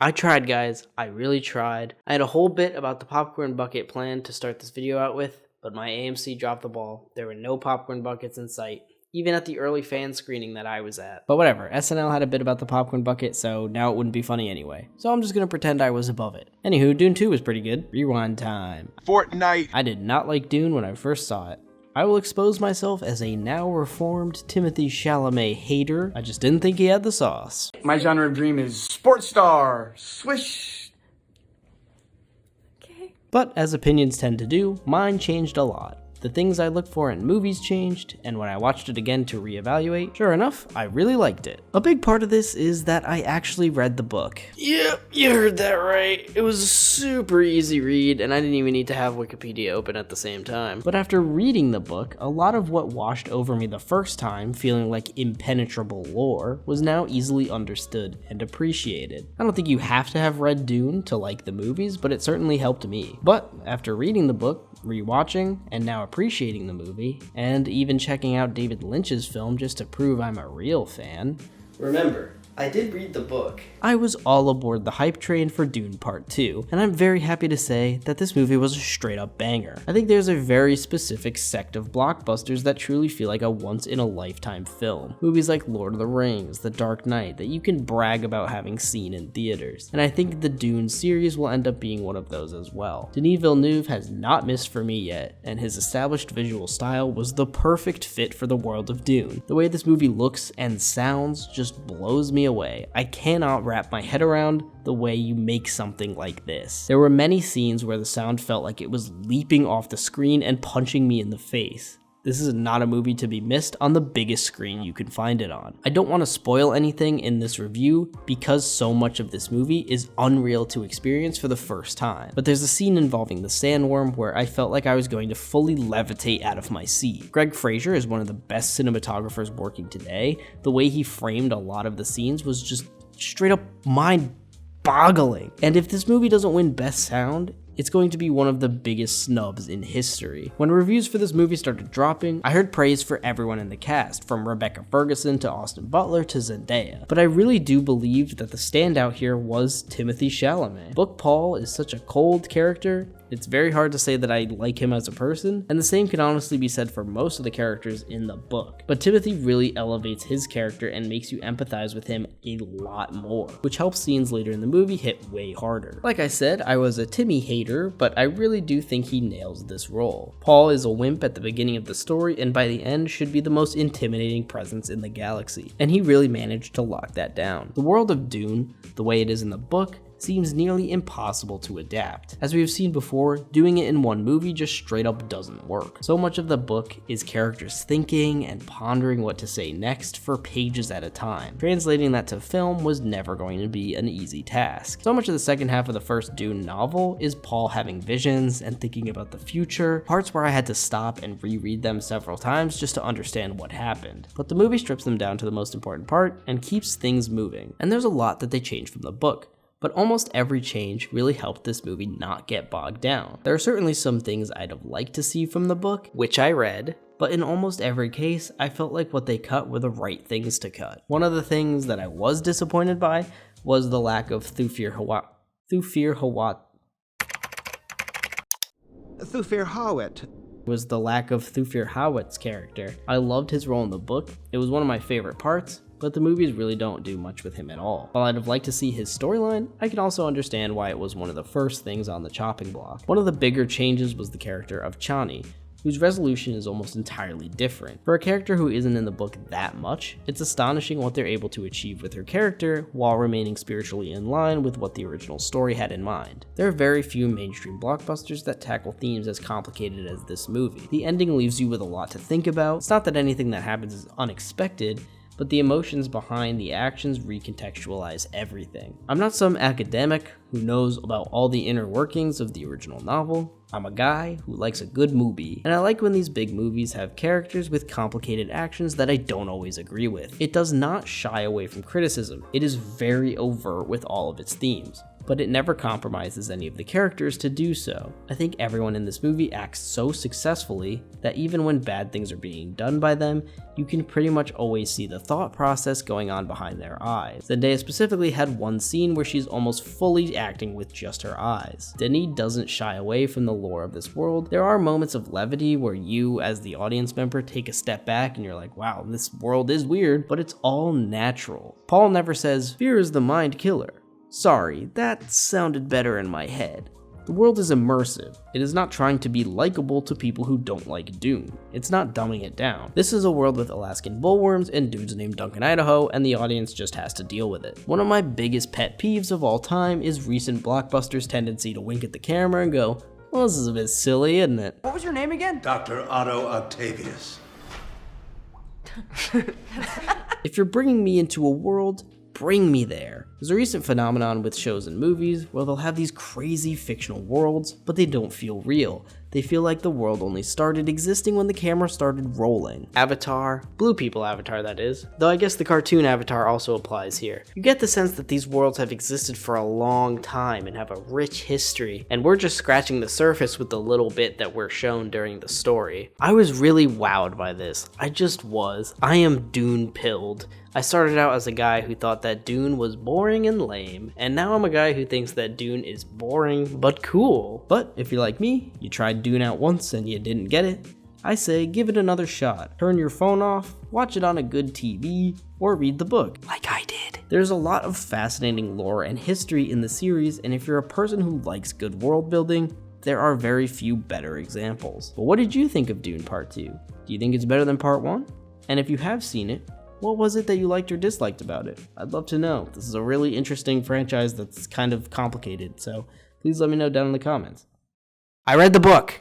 I tried, guys. I really tried. I had a whole bit about the popcorn bucket planned to start this video out with, but my AMC dropped the ball. There were no popcorn buckets in sight, even at the early fan screening that I was at. But whatever, SNL had a bit about the popcorn bucket, so now it wouldn't be funny anyway. So I'm just gonna pretend I was above it. Anywho, Dune 2 was pretty good. Rewind time. Fortnite. I did not like Dune when I first saw it. I will expose myself as a now reformed Timothée Chalamet hater. I just didn't think he had the sauce. My genre of dream is sports star. Swish. Okay. But as opinions tend to do, mine changed a lot. The things I look for in movies changed, and when I watched it again to reevaluate, sure enough, I really liked it. A big part of this is that I actually read the book. Yep, you heard that right. It was a super easy read, and I didn't even need to have Wikipedia open at the same time. But after reading the book, a lot of what washed over me the first time, feeling like impenetrable lore, was now easily understood and appreciated. I don't think you have to have read Dune to like the movies, but it certainly helped me. But after reading the book, rewatching, and now appreciating the movie, and even checking out David Lynch's film just to prove I'm a real fan. Remember, I did read the book. I was all aboard the hype train for Dune Part 2, and I'm very happy to say that this movie was a straight up banger. I think there's a very specific sect of blockbusters that truly feel like a once in a lifetime film. Movies like Lord of the Rings, The Dark Knight that you can brag about having seen in theaters. And I think the Dune series will end up being one of those as well. Denis Villeneuve has not missed for me yet, and his established visual style was the perfect fit for the world of Dune. The way this movie looks and sounds just blows me away. I cannot wrap my head around the way you make something like this. There were many scenes where the sound felt like it was leaping off the screen and punching me in the face. This is not a movie to be missed on the biggest screen you can find it on. I don't want to spoil anything in this review because so much of this movie is unreal to experience for the first time. But there's a scene involving the sandworm where I felt like I was going to fully levitate out of my seat. Greg Fraser is one of the best cinematographers working today. The way he framed a lot of the scenes was just straight up mind-boggling. And if this movie doesn't win Best Sound, it's going to be one of the biggest snubs in history. When reviews for this movie started dropping, I heard praise for everyone in the cast, from Rebecca Ferguson to Austin Butler to Zendaya. But I really do believe that the standout here was Timothée Chalamet. Book Paul is such a cold character. It's very hard to say that I like him as a person, and the same can honestly be said for most of the characters in the book. But Timothy really elevates his character and makes you empathize with him a lot more, which helps scenes later in the movie hit way harder. Like I said, I was a Timmy hater, but I really do think he nails this role. Paul is a wimp at the beginning of the story, and by the end should be the most intimidating presence in the galaxy, and he really managed to lock that down. The world of Dune, the way it is in the book, seems nearly impossible to adapt. As we have seen before, doing it in one movie just straight up doesn't work. So much of the book is characters thinking and pondering what to say next for pages at a time. Translating that to film was never going to be an easy task. So much of the second half of the first Dune novel is Paul having visions and thinking about the future, parts where I had to stop and reread them several times just to understand what happened. But the movie strips them down to the most important part and keeps things moving. And there's a lot that they change from the book, but almost every change really helped this movie not get bogged down. There are certainly some things I'd have liked to see from the book, which I read, but in almost every case, I felt like what they cut were the right things to cut. One of the things that I was disappointed by was the lack of Thufir Hawat's character. I loved his role in the book. It was one of my favorite parts, but the movies really don't do much with him at all. While I'd have liked to see his storyline, I can also understand why it was one of the first things on the chopping block. One of the bigger changes was the character of Chani, whose resolution is almost entirely different. For a character who isn't in the book that much, it's astonishing what they're able to achieve with her character while remaining spiritually in line with what the original story had in mind. There are very few mainstream blockbusters that tackle themes as complicated as this movie. The ending leaves you with a lot to think about. It's not that anything that happens is unexpected, but the emotions behind the actions recontextualize everything. I'm not some academic who knows about all the inner workings of the original novel. I'm a guy who likes a good movie, and I like when these big movies have characters with complicated actions that I don't always agree with. It does not shy away from criticism. It is very overt with all of its themes. but it never compromises any of the characters to do so. I think everyone in this movie acts so successfully that even when bad things are being done by them, you can pretty much always see the thought process going on behind their eyes. Zendaya specifically had one scene where she's almost fully acting with just her eyes. Denis doesn't shy away from the lore of this world. There are moments of levity where you, as the audience member, take a step back and you're like, wow, this world is weird, but it's all natural. Paul never says, fear is the mind killer. Sorry, that sounded better in my head. The world is immersive. It is not trying to be likable to people who don't like Dune. It's not dumbing it down. This is a world with Alaskan bullworms and dudes named Duncan Idaho, and the audience just has to deal with it. One of my biggest pet peeves of all time is recent blockbusters' tendency to wink at the camera and go, well, this is a bit silly, isn't it? What was your name again? Dr. Otto Octavius. If you're bringing me into a world, bring me there. There's a recent phenomenon with shows and movies where they'll have these crazy fictional worlds, but they don't feel real. They feel like the world only started existing when the camera started rolling. Avatar, Blue People Avatar that is, though I guess the cartoon Avatar also applies here. You get the sense that these worlds have existed for a long time and have a rich history, and we're just scratching the surface with the little bit that we're shown during the story. I was really wowed by this. I just was. I am Dune-Pilled. I started out as a guy who thought that Dune was boring and lame, and now I'm a guy who thinks that Dune is boring but cool. But if you're like me, you tried Dune out once and you didn't get it, I say give it another shot. Turn your phone off, watch it on a good TV, or read the book, like I did. There's a lot of fascinating lore and history in the series, and if you're a person who likes good world building, there are very few better examples. But what did you think of Dune Part 2? Do you think it's better than Part 1? And if you have seen it, what was it that you liked or disliked about it? I'd love to know. This is a really interesting franchise that's kind of complicated, so please let me know down in the comments. I read the book!